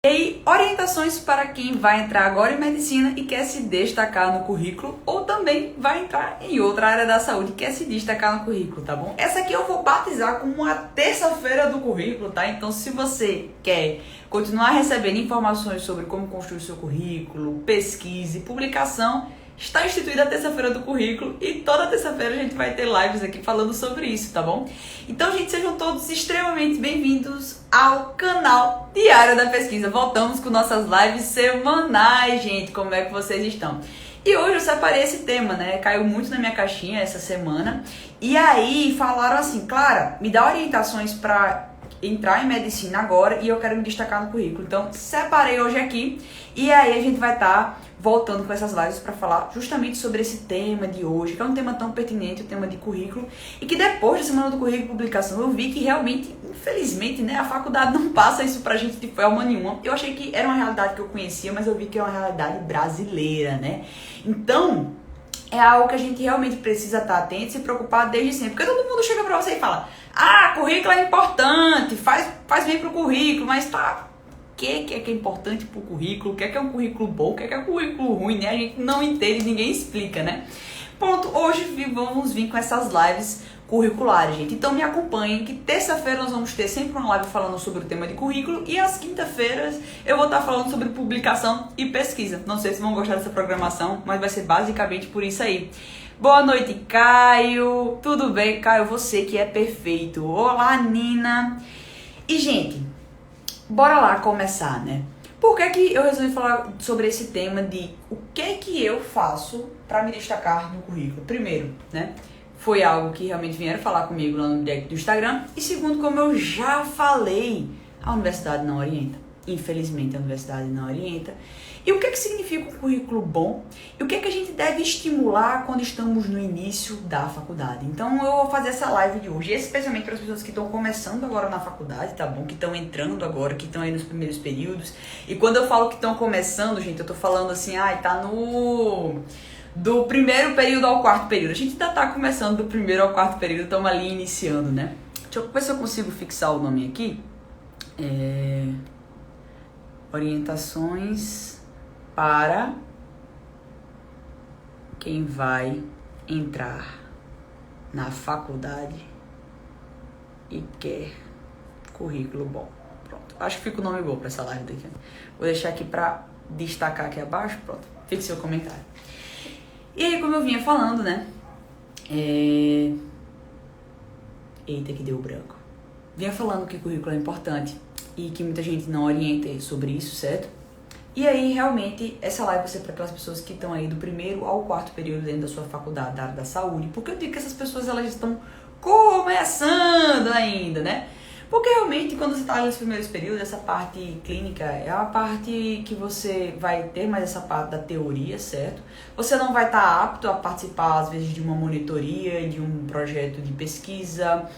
E aí, orientações para quem vai entrar agora em medicina e quer se destacar no currículo, ou também vai entrar em outra área da saúde e quer se destacar no currículo, tá bom? Essa aqui eu vou batizar como a terça-feira do currículo, tá? Então, se você quer continuar recebendo informações sobre como construir seu currículo, pesquisa e publicação, está instituída a terça-feira do currículo e toda terça-feira a gente vai ter lives aqui falando sobre isso, tá bom? Então, gente, sejam todos extremamente bem-vindos ao canal Diário da Pesquisa. Voltamos com nossas lives semanais, gente. Como é que vocês estão? E hoje eu separei esse tema, né? Caiu muito na minha caixinha essa semana. E aí falaram assim, Clara, me dá orientações para entrar em medicina agora e eu quero me destacar no currículo. Então, separei hoje aqui e aí a gente vai estar voltando com essas lives para falar justamente sobre esse tema de hoje, que é um tema tão pertinente, o tema de currículo, e que depois da semana do currículo e publicação eu vi que realmente, infelizmente, né, a faculdade não passa isso pra gente de forma nenhuma. Eu achei que era uma realidade que eu conhecia, mas eu vi que é uma realidade brasileira, né? Então, é algo que a gente realmente precisa estar atento e se preocupar desde sempre. Porque todo mundo chega pra você e fala, currículo é importante, faz bem pro currículo, mas tá, o que é importante pro currículo? O que é um currículo bom? O que é um currículo ruim, né? A gente não entende, ninguém explica, né? Ponto, hoje vamos vir com essas lives curriculares, gente. Então me acompanhem que terça-feira nós vamos ter sempre uma live falando sobre o tema de currículo e às quinta-feiras eu vou estar falando sobre publicação e pesquisa. Não sei se vão gostar dessa programação, mas vai ser basicamente por isso aí. Boa noite, Caio. Tudo bem, Caio? Você que é perfeito. Olá, Nina. E, gente, bora lá começar, né? Por que eu resolvi falar sobre esse tema de o que eu faço para me destacar no currículo? Primeiro, né? Foi algo que realmente vieram falar comigo lá no direct do Instagram. E segundo, como eu já falei, a universidade não orienta. Infelizmente, a universidade não orienta. E o que significa um currículo bom? E o que a gente deve estimular quando estamos no início da faculdade? Então, eu vou fazer essa live de hoje, especialmente para as pessoas que estão começando agora na faculdade, tá bom? Que estão entrando agora, que estão aí nos primeiros períodos. E quando eu falo que estão começando, gente, eu tô falando assim, tá do primeiro período ao quarto período. A gente ainda tá começando do primeiro ao quarto período, estamos ali iniciando, né? Deixa eu ver se eu consigo fixar o nome aqui. Orientações para quem vai entrar na faculdade e quer currículo bom. Pronto. Acho que fica o nome bom para essa live daqui. Vou deixar aqui para destacar aqui abaixo. Pronto. Fique seu comentário. E aí, como eu vinha falando, né? Eita, que deu branco. Vinha falando que currículo é importante e que muita gente não orienta sobre isso, certo? E aí, realmente, essa live vai ser para aquelas pessoas que estão aí do primeiro ao quarto período dentro da sua faculdade, da área da saúde. Porque eu digo que essas pessoas, elas estão começando ainda, né? Porque realmente, quando você está nos primeiros períodos, essa parte clínica é uma parte que você vai ter mais essa parte da teoria, certo? Você não vai estar apto a participar, às vezes, de uma monitoria, de um projeto de pesquisa,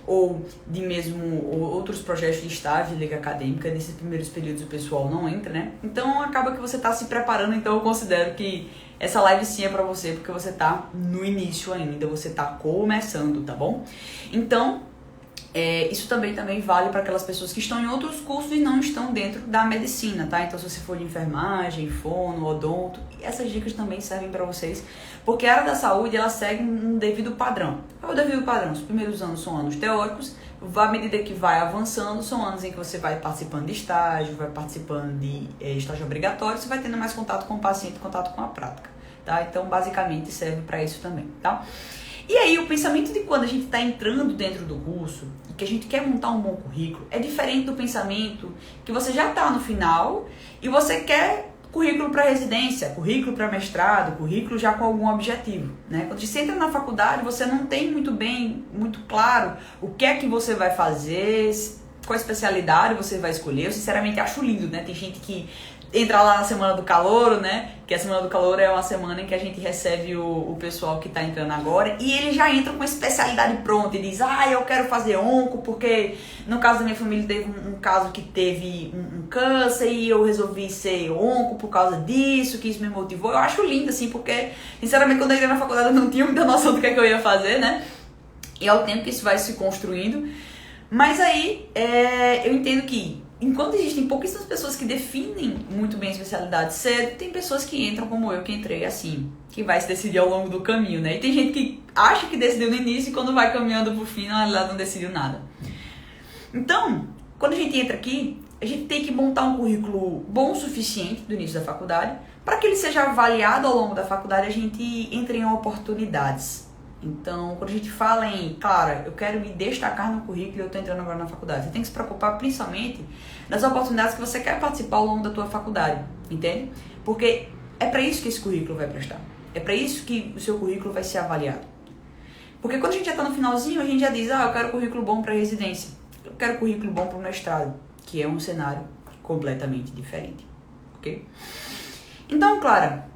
ou de mesmo outros projetos de estágio de liga acadêmica. Nesses primeiros períodos o pessoal não entra, né? Então acaba que você está se preparando, então eu considero que essa live sim é para você, porque você está no início ainda, você está começando, tá bom? Então, isso também vale para aquelas pessoas que estão em outros cursos e não estão dentro da medicina, tá? Então, se você for de enfermagem, fono, odonto, essas dicas também servem para vocês, porque a área da saúde, ela segue um devido padrão. Qual é o devido padrão? Os primeiros anos são anos teóricos, à medida que vai avançando, são anos em que você vai participando de estágio, vai participando de estágio obrigatório, você vai tendo mais contato com o paciente, contato com a prática, tá? Então, basicamente, serve para isso também, tá? E aí, o pensamento de quando a gente está entrando dentro do curso e que a gente quer montar um bom currículo é diferente do pensamento que você já está no final e você quer currículo para residência, currículo para mestrado, currículo já com algum objetivo, né? Quando você entra na faculdade, você não tem muito claro o que é que você vai fazer, qual especialidade você vai escolher. Eu, sinceramente, acho lindo, né? Tem gente que entra lá na Semana do Calouro, né? Que a Semana do Calouro é uma semana em que a gente recebe o pessoal que tá entrando agora e eles já entram com a especialidade pronta e diz, eu quero fazer onco porque no caso da minha família teve um caso que teve um câncer e eu resolvi ser onco por causa disso, que isso me motivou. Eu acho lindo, assim, porque, sinceramente, quando eu entrei na faculdade eu não tinha muita noção do que eu ia fazer, né? E ao tempo que isso vai se construindo. Mas aí, eu entendo que enquanto existem pouquíssimas pessoas que definem muito bem a especialidade cedo, tem pessoas que entram como eu, que entrei assim, que vai se decidir ao longo do caminho, né? E tem gente que acha que decidiu no início e quando vai caminhando pro fim, na realidade não decidiu nada. Então, quando a gente entra aqui, a gente tem que montar um currículo bom o suficiente do início da faculdade, para que ele seja avaliado ao longo da faculdade, a gente entre em oportunidades. Então, quando a gente fala em, cara, eu quero me destacar no currículo e eu estou entrando agora na faculdade, você tem que se preocupar principalmente nas oportunidades que você quer participar ao longo da tua faculdade, entende? Porque é para isso que esse currículo vai prestar. É para isso que o seu currículo vai ser avaliado. Porque quando a gente já está no finalzinho, a gente já diz, eu quero currículo bom para residência, eu quero currículo bom para o mestrado, que é um cenário completamente diferente, ok? Então, Clara,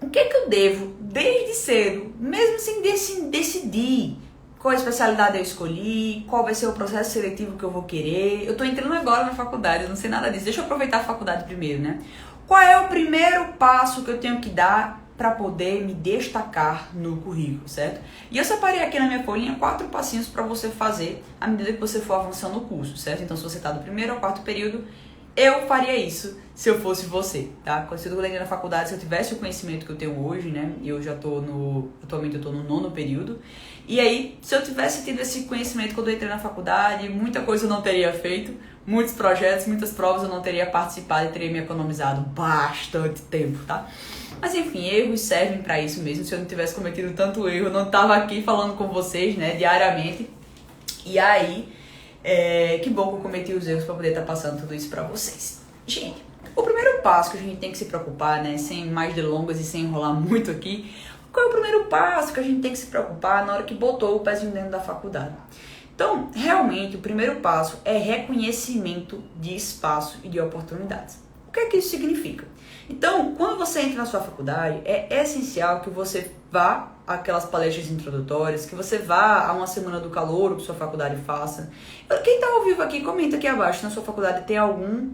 o que é que eu devo, desde cedo, mesmo sem decidir qual especialidade eu escolhi, qual vai ser o processo seletivo que eu vou querer? Eu tô entrando agora na faculdade, eu não sei nada disso. Deixa eu aproveitar a faculdade primeiro, né? Qual é o primeiro passo que eu tenho que dar para poder me destacar no currículo, certo? E eu separei aqui na minha folhinha 4 passinhos para você fazer à medida que você for avançando no curso, certo? Então, se você tá do primeiro ao 4º período, eu faria isso se eu fosse você, tá? Quando eu tô na faculdade, se eu tivesse o conhecimento que eu tenho hoje, né? Eu já tô atualmente eu tô no 9º período. E aí, se eu tivesse tido esse conhecimento quando eu entrei na faculdade, muita coisa eu não teria feito, muitos projetos, muitas provas eu não teria participado e teria me economizado bastante tempo, tá? Mas enfim, erros servem pra isso mesmo. Se eu não tivesse cometido tanto erro, eu não tava aqui falando com vocês, né, diariamente. E aí, que bom que eu cometi os erros para poder estar passando tudo isso para vocês. Gente, o primeiro passo que a gente tem que se preocupar, né, sem mais delongas e sem enrolar muito aqui, qual é o primeiro passo que a gente tem que se preocupar na hora que botou o pezinho dentro da faculdade? Então, realmente, o primeiro passo é reconhecimento de espaço e de oportunidades. O que é que isso significa? Então, quando você entra na sua faculdade, é essencial que você vá àquelas palestras introdutórias, que você vá a uma semana do calouro que sua faculdade faça. Quem está ao vivo aqui, comenta aqui abaixo, na sua faculdade tem algum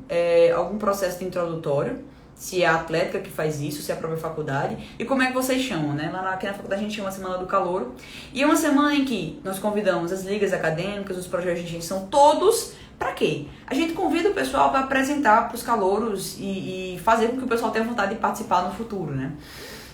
processo de introdutório, se é a Atlética que faz isso, se é a própria faculdade, e como é que vocês chamam, né? Aqui na faculdade a gente chama a Semana do Calouro, e é uma semana em que nós convidamos as ligas acadêmicas, os projetos de extensão, todos. Pra quê? A gente convida o pessoal para apresentar para os calouros e fazer com que o pessoal tenha vontade de participar no futuro, né?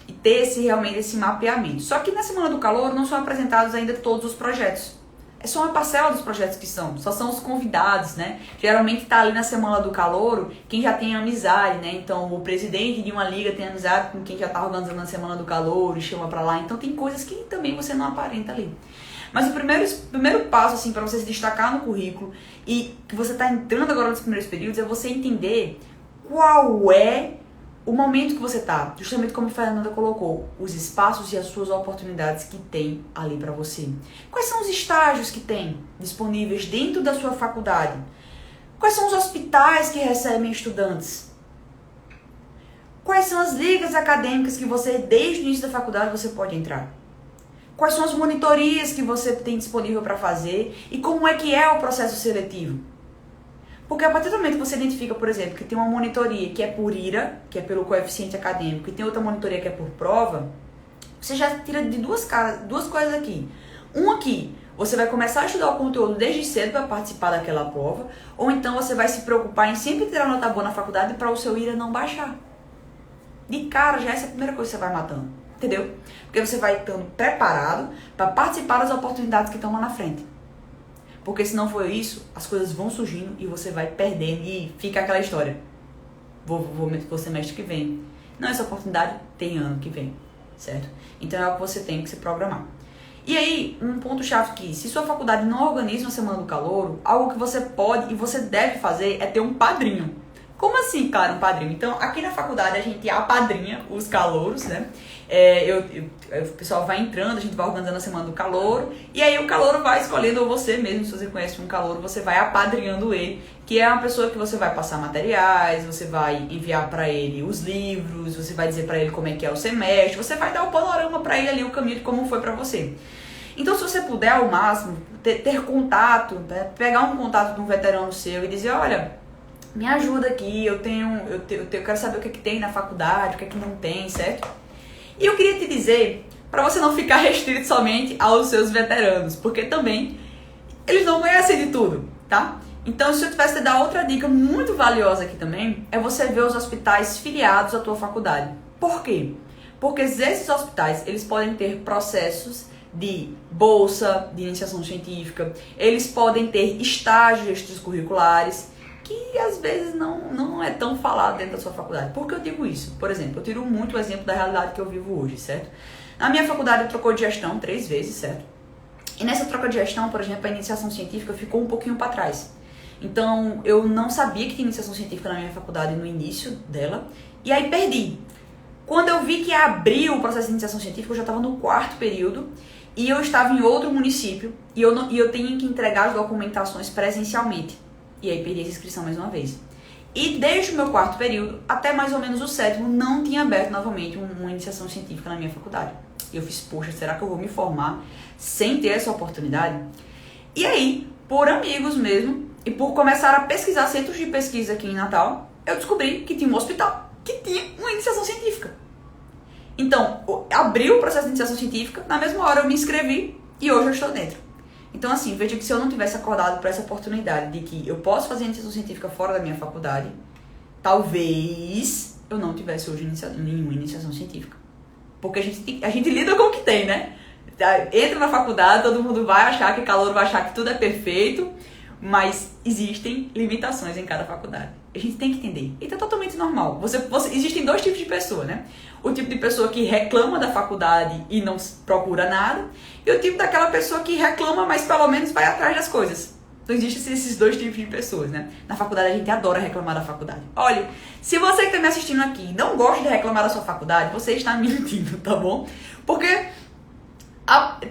E ter realmente esse mapeamento. Só que na Semana do Calouro não são apresentados ainda todos os projetos. É só uma parcela dos projetos que só são os convidados, né? Geralmente tá ali na Semana do Calouro quem já tem amizade, né? Então o presidente de uma liga tem amizade com quem já tá organizando a Semana do Calouro e chama pra lá. Então tem coisas que também você não aparenta ali. Mas o primeiro passo, assim, para você se destacar no currículo e que você está entrando agora nos primeiros períodos é você entender qual é o momento que você está. Justamente como a Fernanda colocou, os espaços e as suas oportunidades que tem ali para você. Quais são os estágios que tem disponíveis dentro da sua faculdade? Quais são os hospitais que recebem estudantes? Quais são as ligas acadêmicas que você, desde o início da faculdade, você pode entrar? Quais são as monitorias que você tem disponível para fazer e como é que é o processo seletivo? Porque a partir do momento que você identifica, por exemplo, que tem uma monitoria que é por IRA, que é pelo coeficiente acadêmico, e tem outra monitoria que é por prova, você já tira de duas coisas aqui. Um aqui, você vai começar a estudar o conteúdo desde cedo para participar daquela prova, ou então você vai se preocupar em sempre tirar nota boa na faculdade para o seu IRA não baixar. De cara, já essa é a primeira coisa que você vai matando. Entendeu? Porque você vai estando preparado para participar das oportunidades que estão lá na frente. Porque se não for isso, as coisas vão surgindo e você vai perdendo e fica aquela história. Vou semestre que vem. Não, essa oportunidade tem ano que vem, certo? Então é algo que você tem que se programar. E aí, um ponto-chave aqui, se sua faculdade não organiza uma Semana do Calouro, algo que você pode e você deve fazer é ter um padrinho. Como assim, cara, um padrinho? Então, aqui na faculdade a gente apadrinha os calouros, né? O pessoal vai entrando, a gente vai organizando a Semana do Calouro, e aí o calouro vai escolhendo, ou você mesmo, se você conhece um calouro, você vai apadrinhando ele, que é uma pessoa que você vai passar materiais, você vai enviar para ele os livros, você vai dizer para ele como é que é o semestre, você vai dar o panorama para ele ali, o caminho de como foi para você. Então, se você puder, ao máximo, ter contato, né? Pegar um contato de um veterano seu e dizer, olha, me ajuda aqui, eu quero saber o que é que tem na faculdade, o que é que não tem, certo? E eu queria te dizer, para você não ficar restrito somente aos seus veteranos, porque também eles não conhecem de tudo, tá? Então, se eu tivesse que dar outra dica muito valiosa aqui também, é você ver os hospitais filiados à tua faculdade. Por quê? Porque esses hospitais, eles podem ter processos de bolsa, de iniciação científica, eles podem ter estágios extracurriculares, que às vezes não é tão falado dentro da sua faculdade. Por que eu digo isso? Por exemplo, eu tiro muito o exemplo da realidade que eu vivo hoje, certo? Na minha faculdade eu trocou de gestão 3 vezes, certo? E nessa troca de gestão, por exemplo, a iniciação científica ficou um pouquinho para trás. Então, eu não sabia que tinha iniciação científica na minha faculdade no início dela, e aí perdi. Quando eu vi que abriu o processo de iniciação científica, eu já estava no 4º período, e eu estava em outro município, e eu tinha que entregar as documentações presencialmente. E aí perdi essa inscrição mais uma vez. E desde o meu 4º período, até mais ou menos o 7º, não tinha aberto novamente uma iniciação científica na minha faculdade. E eu fiz, poxa, será que eu vou me formar sem ter essa oportunidade? E aí, por amigos mesmo, e por começar a pesquisar centros de pesquisa aqui em Natal, eu descobri que tinha um hospital que tinha uma iniciação científica. Então, abriu o processo de iniciação científica, na mesma hora eu me inscrevi e hoje eu estou dentro. Então, assim, veja que se eu não tivesse acordado para essa oportunidade de que eu posso fazer iniciação científica fora da minha faculdade, talvez eu não tivesse hoje nenhuma iniciação científica. Porque a gente lida com o que tem, né? Entra na faculdade, todo mundo vai achar que calor, vai achar que tudo é perfeito, mas existem limitações em cada faculdade. A gente tem que entender. E tá totalmente normal. Existem 2 tipos de pessoa, né? O tipo de pessoa que reclama da faculdade e não procura nada, e o tipo daquela pessoa que reclama, mas pelo menos vai atrás das coisas. Então existem esses 2 tipos de pessoas, né? Na faculdade a gente adora reclamar da faculdade. Olha, se você que está me assistindo aqui não gosta de reclamar da sua faculdade, você está mentindo, tá bom? Porque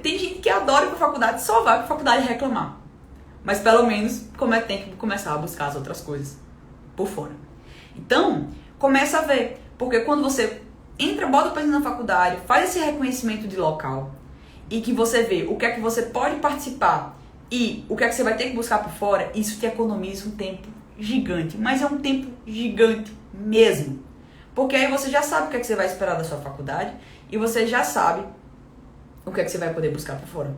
tem gente que adora ir pra faculdade, só vai pra faculdade reclamar. Mas pelo menos tem que começar a buscar as outras coisas por fora. Então, começa a ver. Porque quando você entra, bota o pezinho na faculdade, faz esse reconhecimento de local e que você vê o que é que você pode participar e o que é que você vai ter que buscar por fora, isso te economiza um tempo gigante. Mas é um tempo gigante mesmo. Porque aí você já sabe o que é que você vai esperar da sua faculdade e você já sabe o que é que você vai poder buscar por fora.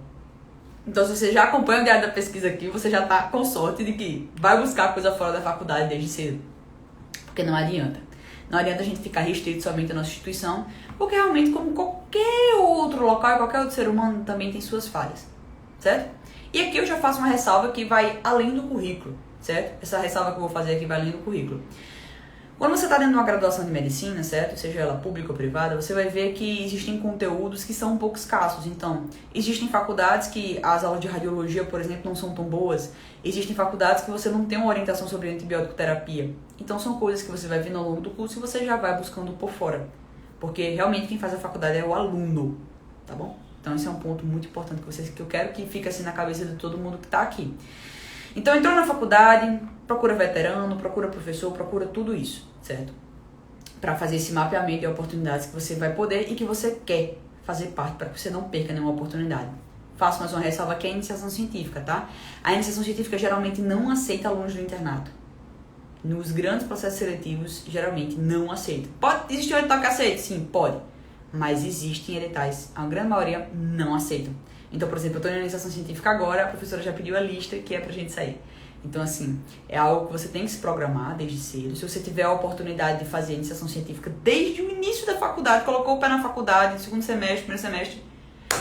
Então, se você já acompanha o Diário da Pesquisa aqui, você já está com sorte de que vai buscar coisa fora da faculdade desde cedo. Porque não adianta. Não adianta a gente ficar restrito somente à nossa instituição, porque realmente, como qualquer outro local, qualquer outro ser humano, também tem suas falhas, certo? E aqui eu já faço uma ressalva que vai além do currículo, certo? Essa ressalva que eu vou fazer aqui vai além do currículo. Quando você está dentro de uma graduação de medicina, certo? Seja ela pública ou privada, você vai ver que existem conteúdos que são um pouco escassos. Então, existem faculdades que as aulas de radiologia, por exemplo, não são tão boas. Existem faculdades que você não tem uma orientação sobre antibiótico terapia. Então, são coisas que você vai ver ao longo do curso e você já vai buscando por fora. Porque realmente quem faz a faculdade é o aluno, tá bom? Então, esse é um ponto muito importante que eu quero que fique assim na cabeça de todo mundo que está aqui. Então, entrou na faculdade, procura veterano, procura professor, procura tudo isso, certo? Para fazer esse mapeamento de oportunidades que você vai poder e que você quer fazer parte, para que você não perca nenhuma oportunidade. Faço mais uma ressalva que é a iniciação científica, tá? A iniciação científica geralmente não aceita alunos do internato. Nos grandes processos seletivos, geralmente não aceita. Pode existir um edital que aceite? Sim, pode. Mas existem editais, a grande maioria não aceitam. Então, por exemplo, eu estou na iniciação científica agora, a professora já pediu a lista que é pra gente sair. Então, assim, é algo que você tem que se programar desde cedo. Se você tiver a oportunidade de fazer iniciação científica desde o início da faculdade, colocou o pé na faculdade, segundo semestre, primeiro semestre,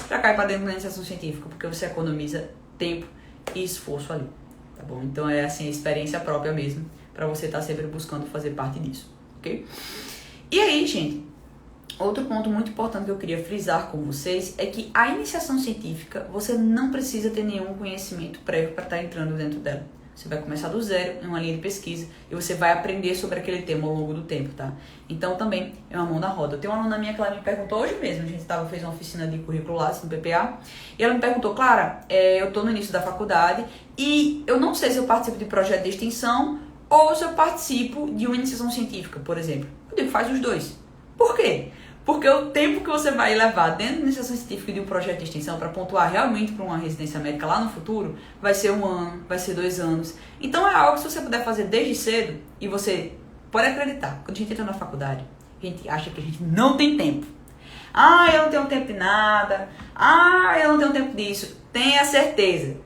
já cai para dentro da iniciação científica, porque você economiza tempo e esforço ali, tá bom? Então, é assim, a experiência própria mesmo, para você estar sempre buscando fazer parte disso, ok? E aí, gente, outro ponto muito importante que eu queria frisar com vocês é que a iniciação científica, você não precisa ter nenhum conhecimento prévio para estar entrando dentro dela. Você vai começar do zero, em uma linha de pesquisa, e você vai aprender sobre aquele tema ao longo do tempo, tá? Então, também é uma mão na roda. Eu tenho uma aluna minha que ela me perguntou hoje mesmo, a gente fez uma oficina de currículo lá, no PPA, e ela me perguntou, Clara, eu estou no início da faculdade, e eu não sei se eu participo de projeto de extensão, ou se eu participo de uma iniciação científica, por exemplo. Eu digo, faz os dois. Por quê? Porque o tempo que você vai levar dentro da iniciação científica de um projeto de extensão para pontuar realmente para uma residência médica lá no futuro, vai ser 1 ano, vai ser 2 anos. Então é algo que se você puder fazer desde cedo, e você pode acreditar, quando a gente entra na faculdade, a gente acha que a gente não tem tempo. Ah, eu não tenho tempo de nada. Ah, eu não tenho tempo disso. Tenha certeza.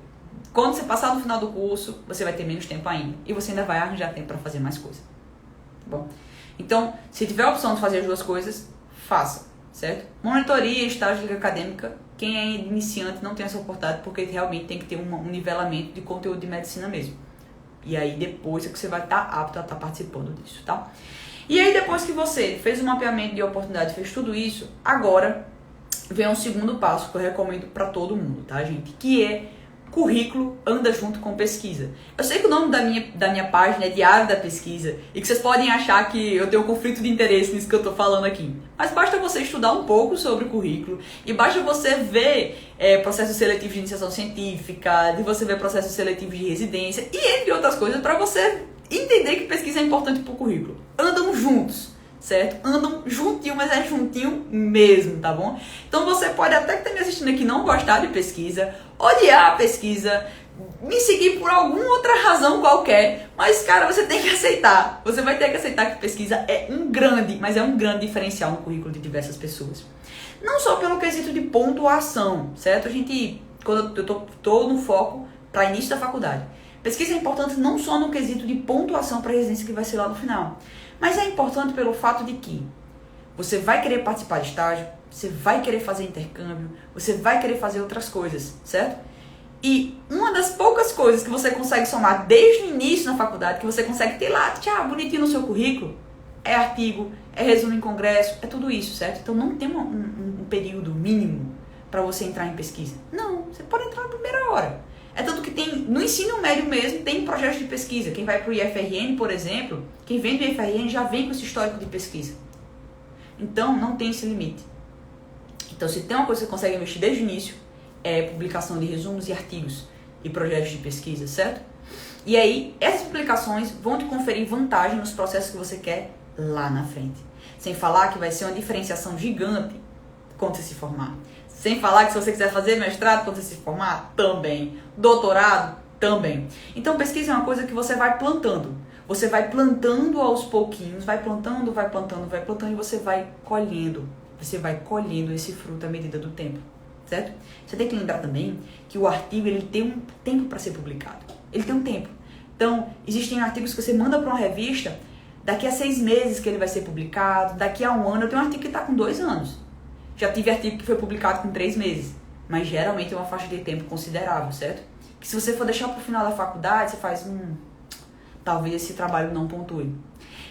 Quando você passar no final do curso, você vai ter menos tempo ainda. E você ainda vai arranjar tempo para fazer mais coisa. Tá bom? Então, se tiver a opção de fazer as duas coisas, faça, certo? Monitoria, estágio de liga acadêmica, quem é iniciante não tem essa oportunidade, porque realmente tem que ter um nivelamento de conteúdo de medicina mesmo. E aí depois é que você vai estar apto a estar participando disso, tá? E aí depois que você fez o mapeamento de oportunidade, fez tudo isso, agora vem um segundo passo que eu recomendo para todo mundo, tá, gente? Que é currículo anda junto com pesquisa. Eu sei que o nome da minha página é Diário da Pesquisa e que vocês podem achar que eu tenho um conflito de interesse nisso que eu tô falando aqui. Mas basta você estudar um pouco sobre o currículo e basta você ver processos seletivos de iniciação científica, de você ver processos seletivos de residência e entre outras coisas para você entender que pesquisa é importante para o currículo. Andam juntos. Certo? Andam juntinho, mas é juntinho mesmo, tá bom? Então você pode até que tá me assistindo aqui não gostar de pesquisa, odiar a pesquisa, me seguir por alguma outra razão qualquer, mas cara, você tem que aceitar. Você vai ter que aceitar que pesquisa é um grande diferencial no currículo de diversas pessoas. Não só pelo quesito de pontuação, certo? Quando eu tô no foco para início da faculdade. Pesquisa é importante não só no quesito de pontuação para residência que vai ser lá no final, mas é importante pelo fato de que você vai querer participar de estágio, você vai querer fazer intercâmbio, você vai querer fazer outras coisas, certo? E uma das poucas coisas que você consegue somar desde o início na faculdade, que você consegue ter lá, bonitinho no seu currículo, é artigo, é resumo em congresso, é tudo isso, certo? Então não tem um período mínimo para você entrar em pesquisa. Não, você pode entrar na primeira hora. É tanto que tem, no ensino médio mesmo, tem projetos de pesquisa. Quem vai para o IFRN, por exemplo, quem vem do IFRN já vem com esse histórico de pesquisa. Então, não tem esse limite. Então, se tem uma coisa que você consegue investir desde o início, é publicação de resumos e artigos e projetos de pesquisa, certo? E aí, essas publicações vão te conferir vantagem nos processos que você quer lá na frente. Sem falar que vai ser uma diferenciação gigante quando você se formar. Sem falar que se você quiser fazer mestrado quando você se formar, também. Doutorado, também. Então, pesquisa é uma coisa que você vai plantando. Você vai plantando aos pouquinhos, vai plantando e você vai colhendo. Você vai colhendo esse fruto à medida do tempo, certo? Você tem que lembrar também que o artigo ele tem um tempo para ser publicado. Ele tem um tempo. Então, existem artigos que você manda para uma revista, daqui a 6 meses que ele vai ser publicado, daqui a 1 ano. Eu tenho um artigo que está com 2 anos. Já tive artigo que foi publicado com 3 meses, mas geralmente é uma faixa de tempo considerável, certo? Que se você for deixar para o final da faculdade, você faz, talvez esse trabalho não pontue.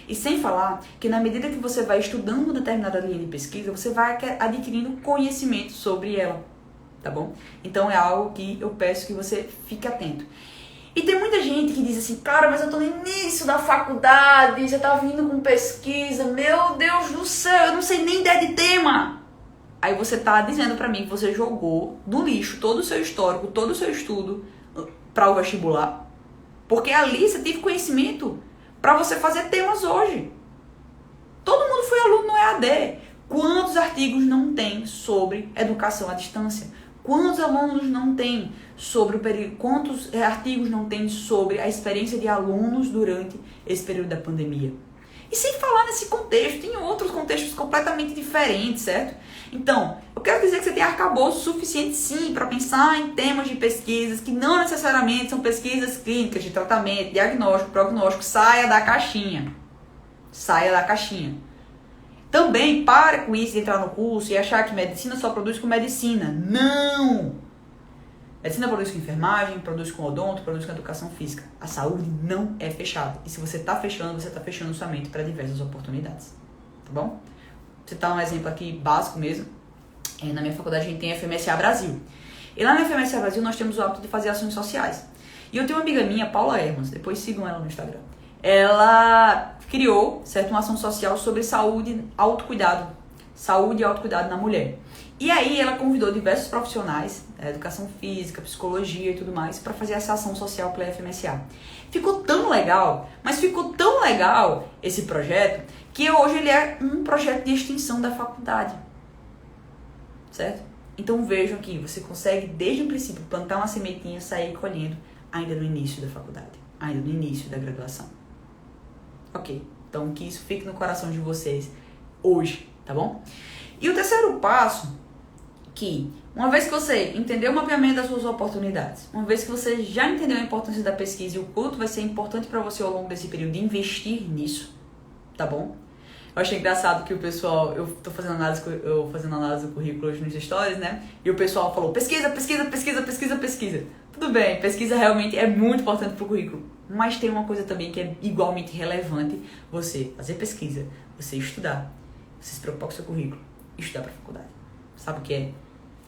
E sem falar que na medida que você vai estudando determinada linha de pesquisa, você vai adquirindo conhecimento sobre ela, tá bom? Então é algo que eu peço que você fique atento. E tem muita gente que diz assim, cara, mas eu tô no início da faculdade, você tá vindo com pesquisa, meu Deus do céu, eu não sei nem ideia de tema. Aí você tá dizendo pra mim que você jogou no lixo todo o seu histórico, todo o seu estudo para o vestibular. Porque ali você teve conhecimento para você fazer temas hoje. Todo mundo foi aluno no EAD. Quantos artigos não tem sobre educação à distância? Quantos alunos não tem sobre o período? Quantos artigos não tem sobre a experiência de alunos durante esse período da pandemia? E sem falar nesse contexto, tem outros contextos completamente diferentes, certo? Então, eu quero dizer que você tem arcabouço suficiente sim para pensar em temas de pesquisas que não necessariamente são pesquisas clínicas, de tratamento, diagnóstico, prognóstico. Saia da caixinha. Saia da caixinha. Também pare com isso de entrar no curso e achar que medicina só produz com medicina. Não! Medicina produz com enfermagem, produz com odonto, produz com educação física. A saúde não é fechada. E se você está fechando, você está fechando sua mente para diversas oportunidades. Tá bom? Vou citar um exemplo aqui básico mesmo. Na minha faculdade a gente tem a FMSA Brasil. E lá na FMSA Brasil nós temos o hábito de fazer ações sociais. E eu tenho uma amiga minha, Paula Hermans, depois sigam ela no Instagram. Ela criou, certo, uma ação social sobre saúde e autocuidado. Saúde e autocuidado na mulher. E aí ela convidou diversos profissionais, educação física, psicologia e tudo mais, para fazer essa ação social pela FMSA. Ficou tão legal, mas ficou tão legal esse projeto, que hoje ele é um projeto de extensão da faculdade. Certo? Então vejam aqui, você consegue desde o princípio plantar uma sementinha, sair colhendo ainda no início da faculdade, ainda no início da graduação. Ok, então que isso fique no coração de vocês hoje, tá bom? E o terceiro passo, que uma vez que você entendeu o mapeamento das suas oportunidades, uma vez que você já entendeu a importância da pesquisa e o quanto vai ser importante para você ao longo desse período de investir nisso, tá bom? Eu achei engraçado que o pessoal, eu fazendo análise do currículo hoje nos stories, né? E o pessoal falou, pesquisa. Tudo bem, pesquisa realmente é muito importante pro currículo. Mas tem uma coisa também que é igualmente relevante, você fazer pesquisa, você estudar, você se preocupar com o seu currículo e estudar pra faculdade. Sabe o que é?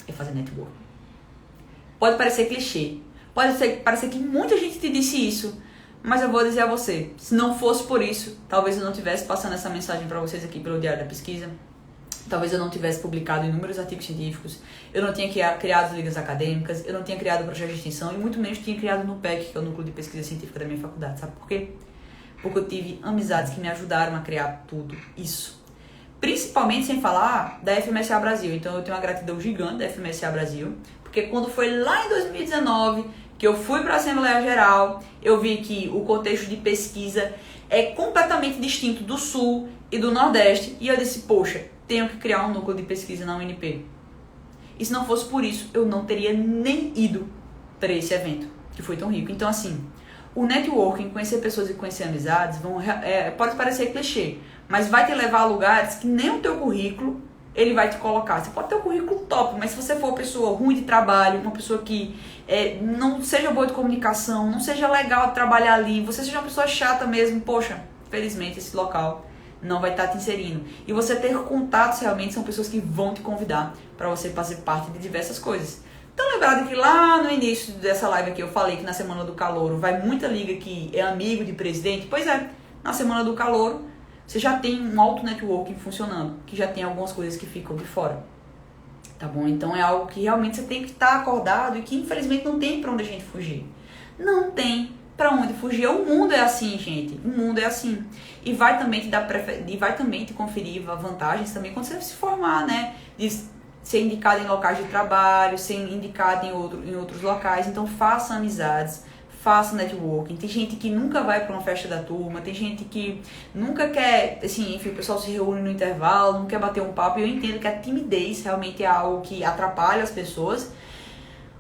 É fazer network. Pode parecer clichê, parecer que muita gente te disse isso, mas eu vou dizer a você, se não fosse por isso, talvez eu não estivesse passando essa mensagem para vocês aqui pelo Diário da Pesquisa, talvez eu não tivesse publicado inúmeros artigos científicos, eu não tinha criado ligas acadêmicas, eu não tinha criado projeto de extensão e muito menos tinha criado o NUPEC, que é o Núcleo de Pesquisa Científica da minha faculdade. Sabe por quê? Porque eu tive amizades que me ajudaram a criar tudo isso. Principalmente sem falar da FMSA Brasil. Então eu tenho uma gratidão gigante da FMSA Brasil, porque quando foi lá em 2019 que eu fui para a Assembleia Geral, eu vi que o contexto de pesquisa é completamente distinto do Sul e do Nordeste, e eu disse, poxa, tenho que criar um núcleo de pesquisa na UNP. E se não fosse por isso, eu não teria nem ido para esse evento, que foi tão rico. Então assim, o networking, conhecer pessoas e conhecer amizades, pode parecer clichê, mas vai te levar a lugares que nem o teu currículo ele vai te colocar. Você pode ter um currículo top, mas se você for uma pessoa ruim de trabalho, uma pessoa que não seja boa de comunicação, não seja legal de trabalhar ali, você seja uma pessoa chata mesmo, poxa, felizmente esse local não vai estar te inserindo. E você ter contatos realmente são pessoas que vão te convidar para você fazer parte de diversas coisas. Então lembrado que lá no início dessa live aqui eu falei que na Semana do Calouro vai muita liga que é amigo de presidente. Pois é, na Semana do Calouro você já tem um auto networking funcionando, que já tem algumas coisas que ficam de fora, tá bom? Então é algo que realmente você tem que estar acordado e que infelizmente não tem pra onde a gente fugir. Não tem pra onde fugir. O mundo é assim, gente. O mundo é assim. E vai também te dar vai também te conferir vantagens também quando você se formar, né? De ser indicado em locais de trabalho, ser indicado em outros locais. Então faça amizades. Faça networking. Tem gente que nunca vai para uma festa da turma, tem gente que nunca quer, assim, enfim, o pessoal se reúne no intervalo, não quer bater um papo, e eu entendo que a timidez realmente é algo que atrapalha as pessoas,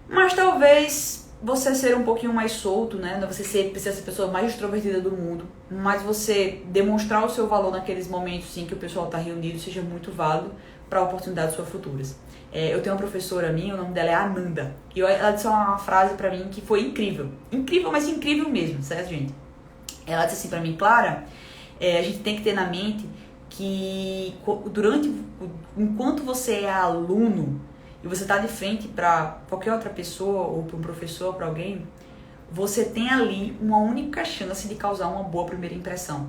mas talvez você ser um pouquinho mais solto, né, você precisa ser a pessoa mais extrovertida do mundo, mas você demonstrar o seu valor naqueles momentos, sim, que o pessoal está reunido, seja muito válido para oportunidades suas futuras. Eu tenho uma professora minha, o nome dela é Ananda, e ela disse uma frase pra mim que foi incrível. Incrível, mas incrível mesmo, certo, gente? Ela disse assim pra mim, Clara, a gente tem que ter na mente que enquanto você é aluno e você tá de frente pra qualquer outra pessoa, ou pra um professor, ou pra alguém, você tem ali uma única chance de causar uma boa primeira impressão.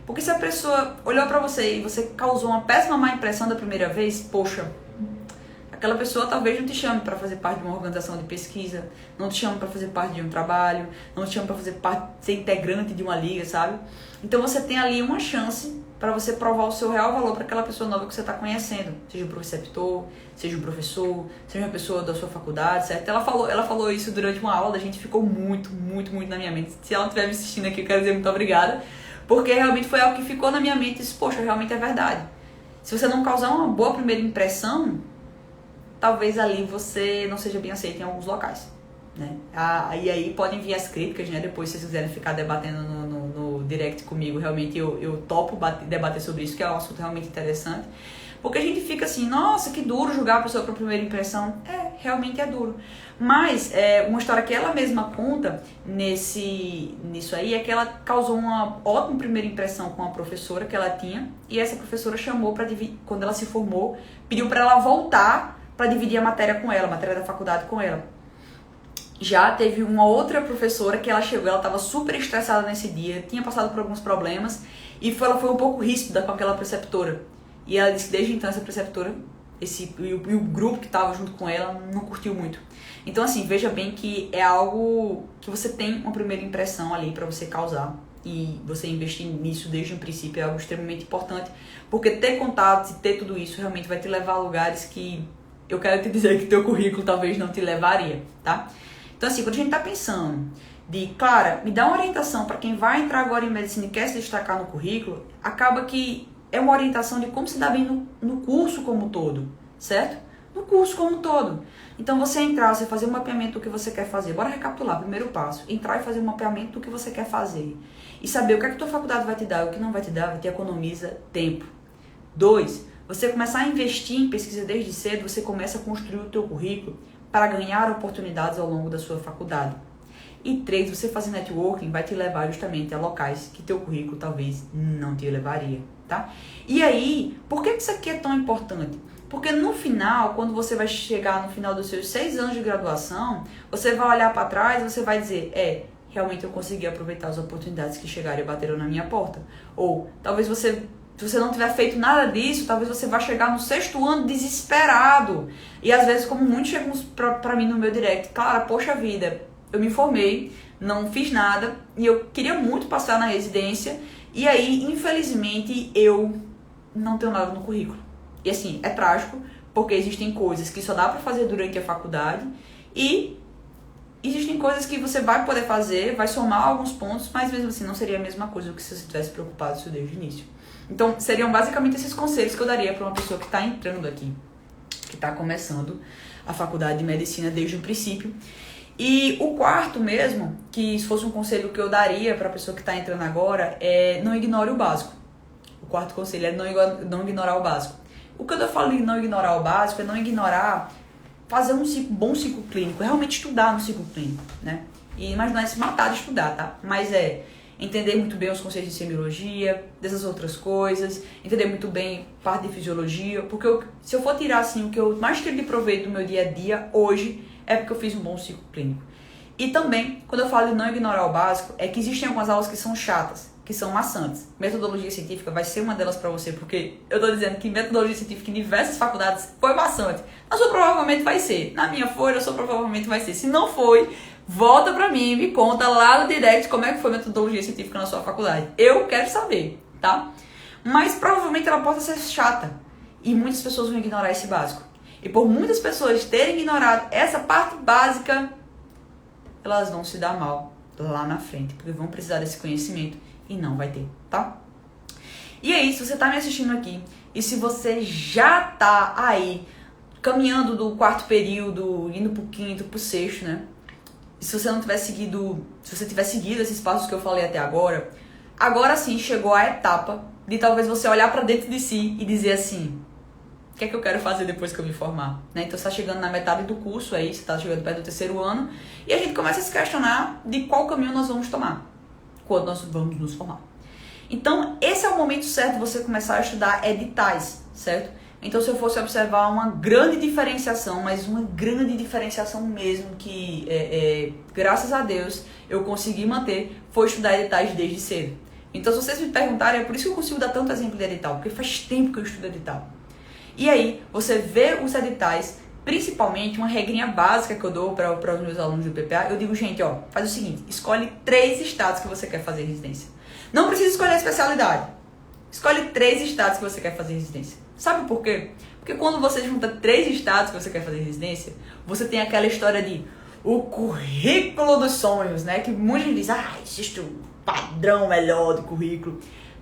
Porque se a pessoa olhou pra você e você causou uma péssima má impressão da primeira vez, poxa, aquela pessoa talvez não te chame para fazer parte de uma organização de pesquisa, não te chame para fazer parte de um trabalho, não te chame para fazer parte, ser integrante de uma liga, sabe? Então você tem ali uma chance para você provar o seu real valor para aquela pessoa nova que você está conhecendo, seja um preceptor, seja um professor, seja uma pessoa da sua faculdade, certo? Ela falou isso durante uma aula, a gente ficou muito na minha mente. Se ela estiver me assistindo aqui, eu quero dizer muito obrigada, porque realmente foi algo que ficou na minha mente e disse, poxa, realmente é verdade. Se você não causar uma boa primeira impressão, talvez ali você não seja bem aceito em alguns locais, né? E aí podem vir as críticas, né? Depois, se vocês quiserem ficar debatendo no direct comigo, realmente eu topo debater sobre isso, que é um assunto realmente interessante. Porque a gente fica assim, nossa, que duro julgar a pessoa por primeira impressão. Realmente é duro. Mas uma história que ela mesma conta nisso aí é que ela causou uma ótima primeira impressão com a professora que ela tinha, e essa professora chamou para quando ela se formou, pediu para ela voltar para dividir a matéria com ela, a matéria da faculdade com ela. Já teve uma outra professora que ela chegou, ela estava super estressada nesse dia, tinha passado por alguns problemas, e ela foi um pouco ríspida com aquela preceptora. E ela disse que desde então essa preceptora, e o grupo que estava junto com ela, não curtiu muito. Então assim, veja bem que é algo que você tem uma primeira impressão ali para você causar. E você investir nisso desde o princípio é algo extremamente importante, porque ter contatos e ter tudo isso realmente vai te levar a lugares que eu quero te dizer que teu currículo talvez não te levaria, tá? Então assim, quando a gente tá pensando de, Clara, me dá uma orientação para quem vai entrar agora em medicina e quer se destacar no currículo, acaba que é uma orientação de como se dá bem no curso como um todo, certo? no curso como um todo. Então você entrar, você fazer um mapeamento do que você quer fazer. Bora recapitular, primeiro passo. Entrar e fazer um mapeamento do que você quer fazer. E saber o que é que a tua faculdade vai te dar, o que não vai te dar, te economiza tempo. 2, você começar a investir em pesquisa desde cedo, você começa a construir o teu currículo para ganhar oportunidades ao longo da sua faculdade. E 3, você fazer networking vai te levar justamente a locais que teu currículo talvez não te levaria, tá? E aí, por que isso aqui é tão importante? Porque no final, quando você vai chegar no final dos seus 6 anos de graduação, você vai olhar para trás e você vai dizer, realmente eu consegui aproveitar as oportunidades que chegaram e bateram na minha porta. Ou talvez se você não tiver feito nada disso, talvez você vá chegar no 6º ano desesperado. E às vezes, como muitos chegam pra mim no meu direct, Clara, poxa vida, eu me formei, não fiz nada, e eu queria muito passar na residência, e aí, infelizmente, eu não tenho nada no currículo. E assim, é trágico, porque existem coisas que só dá pra fazer durante a faculdade, e existem coisas que você vai poder fazer, vai somar alguns pontos, mas mesmo assim não seria a mesma coisa do que se você tivesse preocupado isso desde o início. Então, seriam basicamente esses conselhos que eu daria para uma pessoa que está entrando aqui, que está começando a faculdade de medicina desde o princípio. E o quarto mesmo, que se fosse um conselho que eu daria para a pessoa que está entrando agora, é não ignore o básico. O quarto conselho é não ignorar o básico. O que eu falo de não ignorar o básico é não ignorar fazer um bom ciclo clínico, realmente estudar no ciclo clínico, né? E mas não é se matar de estudar, tá? Mas é entender muito bem os conceitos de semiologia, dessas outras coisas, entender muito bem parte de fisiologia, porque se eu for tirar assim o que eu mais tiro de proveito do meu dia a dia hoje, é porque eu fiz um bom ciclo clínico. E também, quando eu falo de não ignorar o básico, é que existem algumas aulas que são chatas, que são maçantes. Metodologia científica vai ser uma delas para você, porque eu tô dizendo que metodologia científica em diversas faculdades foi maçante. Na sua provavelmente vai ser. Na minha foi, na sua provavelmente vai ser. Se não foi, volta pra mim e me conta lá no direct como é que foi a metodologia científica na sua faculdade. Eu quero saber, tá? Mas provavelmente ela possa ser chata. E muitas pessoas vão ignorar esse básico. E por muitas pessoas terem ignorado essa parte básica, elas vão se dar mal lá na frente, porque vão precisar desse conhecimento e não vai ter, tá? E aí, se você tá me assistindo aqui, e se você já tá aí, caminhando do 4º período, indo pro 5º, pro 6º, né? E se você não tiver seguido, se você tiver seguido esses passos que eu falei até agora, agora sim chegou a etapa de talvez você olhar pra dentro de si e dizer assim, o que é que eu quero fazer depois que eu me formar? Né? Então você está chegando na metade do curso aí, você está chegando perto do 3º ano, e a gente começa a se questionar de qual caminho nós vamos tomar quando nós vamos nos formar. Então esse é o momento certo de você começar a estudar editais, certo? Então se eu fosse observar uma grande diferenciação, mas uma grande diferenciação mesmo que graças a Deus eu consegui manter, foi estudar editais desde cedo. Então se vocês me perguntarem, é por isso que eu consigo dar tanto exemplo de edital, porque faz tempo que eu estudo edital. E aí, você vê os editais, principalmente uma regrinha básica que eu dou para os meus alunos do PPA, eu digo, gente, ó, faz o seguinte, escolhe 3 estados que você quer fazer residência. Não precisa escolher a especialidade. Escolhe 3 estados que você quer fazer residência. Sabe por quê? Porque quando você junta 3 estados que você quer fazer residência, você tem aquela história de o currículo dos sonhos, né? Que muita gente diz, existe um padrão melhor de currículo.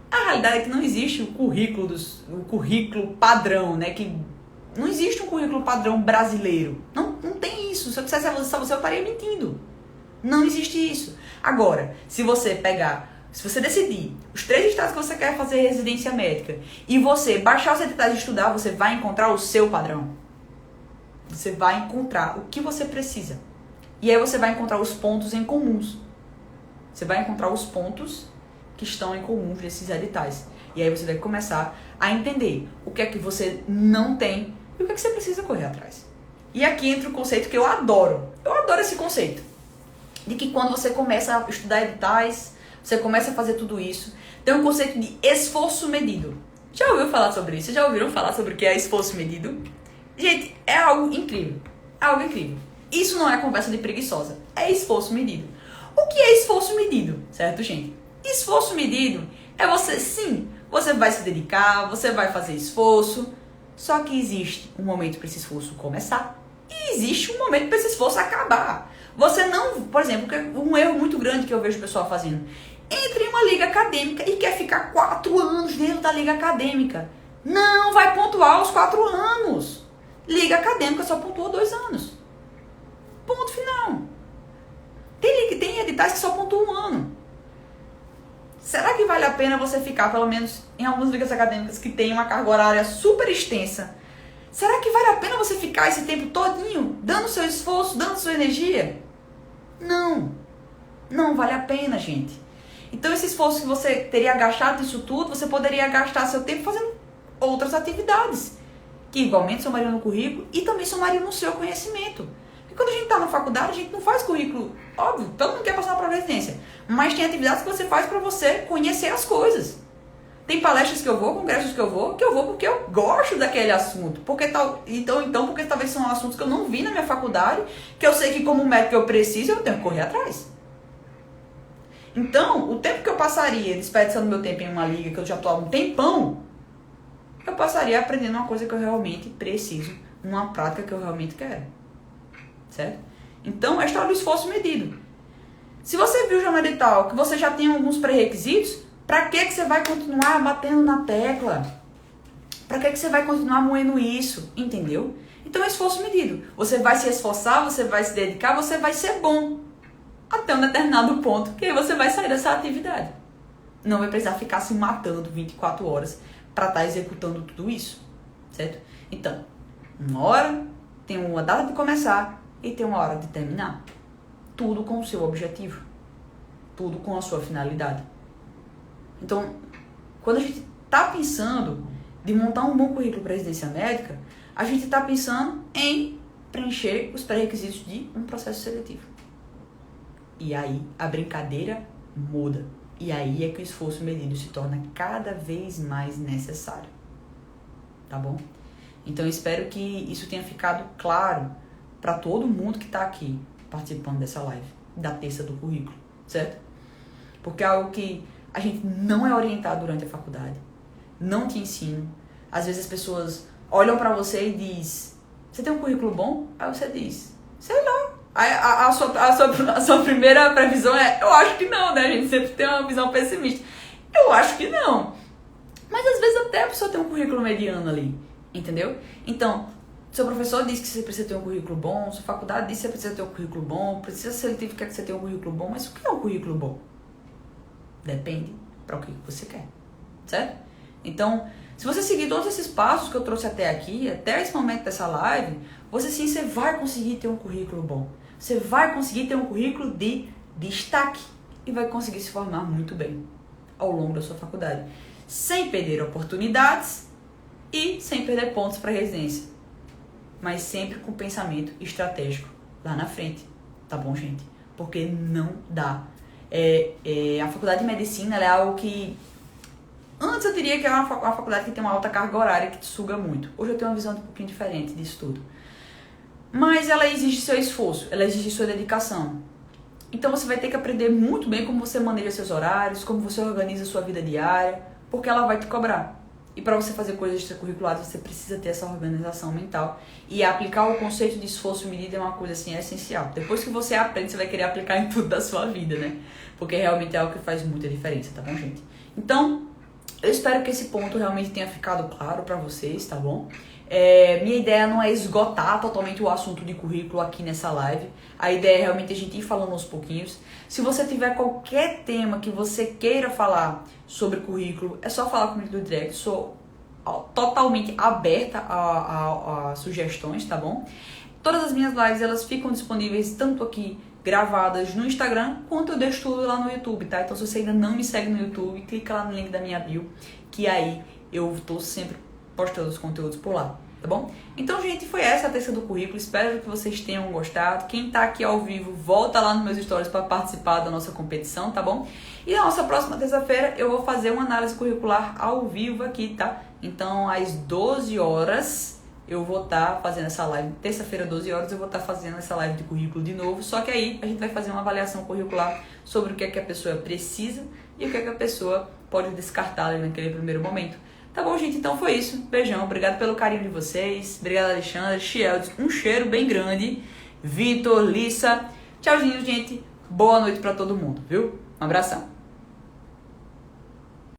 A realidade é que não existe o currículo padrão, né? Que não existe um currículo padrão brasileiro. Não tem isso. Se eu dissesse a você, eu estaria mentindo. Não existe isso. Agora, se você decidir os 3 estados que você quer fazer residência médica e você baixar os editais de estudar, você vai encontrar o seu padrão. Você vai encontrar o que você precisa. E aí você vai encontrar os pontos em comuns. Você vai encontrar os pontos que estão em comuns desses editais. E aí você vai começar a entender o que é que você não tem e o que é que você precisa correr atrás. E aqui entra o conceito que eu adoro. Eu adoro esse conceito. De que quando você começa a estudar editais, você começa a fazer tudo isso, tem um conceito de esforço medido. Já ouviu falar sobre isso? Já ouviram falar sobre o que é esforço medido? Gente, é algo incrível. É algo incrível. Isso não é conversa de preguiçosa. É esforço medido. O que é esforço medido? Certo, gente? Esforço medido é você vai se dedicar, você vai fazer esforço, só que existe um momento para esse esforço começar e existe um momento para esse esforço acabar. Você não, por exemplo, um erro muito grande que eu vejo o pessoal fazendo, entra em uma liga acadêmica e quer ficar 4 anos dentro da liga acadêmica. Não vai pontuar os 4 anos. Liga Acadêmica só pontuou 2 anos. Ponto final. Tem editais que só pontuam 1 ano. Será que vale a pena você ficar, pelo menos em algumas ligas acadêmicas que tem uma carga horária super extensa? Será que vale a pena você ficar esse tempo todinho dando seu esforço, dando sua energia? Não. Não vale a pena, gente. Então esse esforço que você teria gastado nisso tudo, você poderia gastar seu tempo fazendo outras atividades, que igualmente somariam no currículo e também somariam no seu conhecimento. Porque quando a gente está na faculdade, a gente não faz currículo, óbvio, todo mundo quer passar para a residência, mas tem atividades que você faz para você conhecer as coisas. Tem palestras que eu vou, congressos que eu vou porque eu gosto daquele assunto. Porque porque talvez são assuntos que eu não vi na minha faculdade, que eu sei que como médico eu preciso, eu tenho que correr atrás. Então, o tempo que eu passaria desperdiçando meu tempo em uma liga que eu já estou há um tempão, eu passaria aprendendo uma coisa que eu realmente preciso, numa prática que eu realmente quero. Certo? Então, é a história do esforço medido. Se você viu já no edital que você já tem alguns pré-requisitos, pra que você vai continuar batendo na tecla? Pra que você vai continuar moendo isso? Entendeu? Então, é esforço medido. Você vai se esforçar, você vai se dedicar, você vai ser bom. Até um determinado ponto que aí você vai sair dessa atividade. Não vai precisar ficar se matando 24 horas para estar executando tudo isso, certo? Então, uma hora tem uma data de começar e tem uma hora de terminar. Tudo com o seu objetivo. Tudo com a sua finalidade. Então, quando a gente está pensando de montar um bom currículo para residência médica, a gente está pensando em preencher os pré-requisitos de um processo seletivo. E aí a brincadeira muda. E aí é que o esforço medido se torna cada vez mais necessário. Tá bom? Então eu espero que isso tenha ficado claro para todo mundo que está aqui participando dessa live, da terça do currículo, certo? Porque é algo que a gente não é orientado durante a faculdade, não te ensino. Às vezes as pessoas olham para você e dizem: você tem um currículo bom? Aí você diz: sei lá. A sua primeira previsão é: eu acho que não, né? A gente sempre tem uma visão pessimista. Eu acho que não. Mas às vezes até a pessoa tem um currículo mediano ali, entendeu? Então, seu professor diz que você precisa ter um currículo bom, sua faculdade diz que você precisa ter um currículo bom, precisa seletivo quer que você tenha um currículo bom, mas o que é um currículo bom? Depende para o que você quer, certo? Então, se você seguir todos esses passos que eu trouxe até aqui, até esse momento dessa live, você vai conseguir ter um currículo bom. Você vai conseguir ter um currículo de destaque e vai conseguir se formar muito bem ao longo da sua faculdade, sem perder oportunidades e sem perder pontos para residência, mas sempre com pensamento estratégico lá na frente, tá bom, gente? Porque não dá. A faculdade de medicina ela é algo que antes eu diria que é uma faculdade que tem uma alta carga horária que te suga muito. Hoje eu tenho uma visão um pouquinho diferente disso tudo. Mas ela exige seu esforço, ela exige sua dedicação. Então você vai ter que aprender muito bem como você maneja seus horários, como você organiza sua vida diária, porque ela vai te cobrar. E para você fazer coisas extracurriculares, você precisa ter essa organização mental. E aplicar o conceito de esforço medido é uma coisa assim essencial. Depois que você aprende, você vai querer aplicar em tudo da sua vida, né? Porque realmente é algo que faz muita diferença, tá bom, gente? Então, eu espero que esse ponto realmente tenha ficado claro para vocês, tá bom? Minha ideia não é esgotar totalmente o assunto de currículo aqui nessa live. A ideia é realmente a gente ir falando aos pouquinhos. Se você tiver qualquer tema que você queira falar sobre currículo, é só falar comigo no direct. Sou totalmente aberta a sugestões, tá bom? Todas as minhas lives, elas ficam disponíveis tanto aqui gravadas no Instagram, quanto eu deixo tudo lá no YouTube, tá? Então se você ainda não me segue no YouTube, clica lá no link da minha bio, que aí eu tô sempre postando os conteúdos por lá, tá bom? Então, gente, foi essa a terça do currículo. Espero que vocês tenham gostado. Quem tá aqui ao vivo, volta lá nos meus stories para participar da nossa competição, tá bom? E na nossa próxima terça-feira eu vou fazer uma análise curricular ao vivo aqui, tá? Então, às 12 horas eu vou estar fazendo essa live. Terça-feira, 12 horas, eu vou estar fazendo essa live de currículo de novo. Só que aí a gente vai fazer uma avaliação curricular sobre o que é que a pessoa precisa e o que é que a pessoa pode descartar ali naquele primeiro momento. Tá bom, gente? Então foi isso. Beijão. Obrigado pelo carinho de vocês. Obrigado, Alexandre, Chieldes. Um cheiro bem grande. Vitor, Lissa. Tchauzinho, gente. Boa noite pra todo mundo, viu? Um abração.